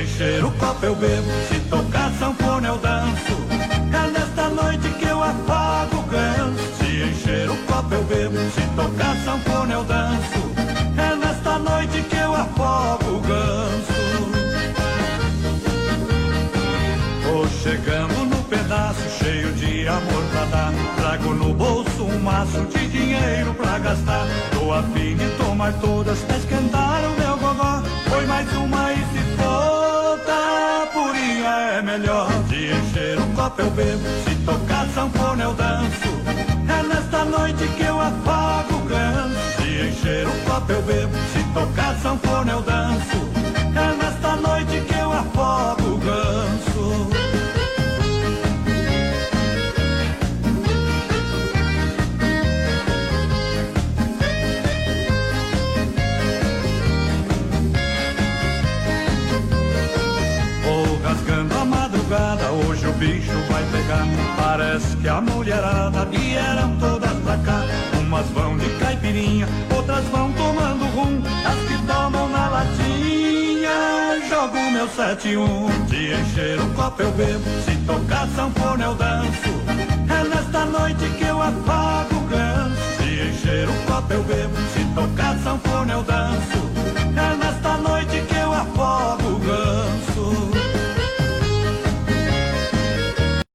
encher o copo eu bebo, se tocar sanfona eu danço. É nesta noite que eu afago o ganso. Se encher o copo eu bebo, se tocar sanfona eu danço. É nesta noite que eu afogo o ganso. Tô chegando no pedaço cheio de amor pra dar. Trago no bolso um maço de dinheiro pra gastar. Tô a fim de tomar todas pra esquentar o meu gogó. Foi mais uma e se for da purinha é melhor. Se encher o copo eu bebo, se tocar sanfona eu danço. É nesta noite que eu afago o ganso. Se encher o copo eu bebo, se tocar sanfona eu danço. É nesta noite que eu afogo o ganso. Rasgando a madrugada, hoje o bicho vai pegar. Parece que a mulherada vieram todas pra cá. Umas vão de caipirinha, outras vão tomando rum. As que tomam na latinha, jogo meu 7-1. Se encher o copo eu bebo, se tocar sanfona eu danço. É nesta noite que eu afago o ganso. Se encher o copo eu bebo, se tocar sanfona eu danço.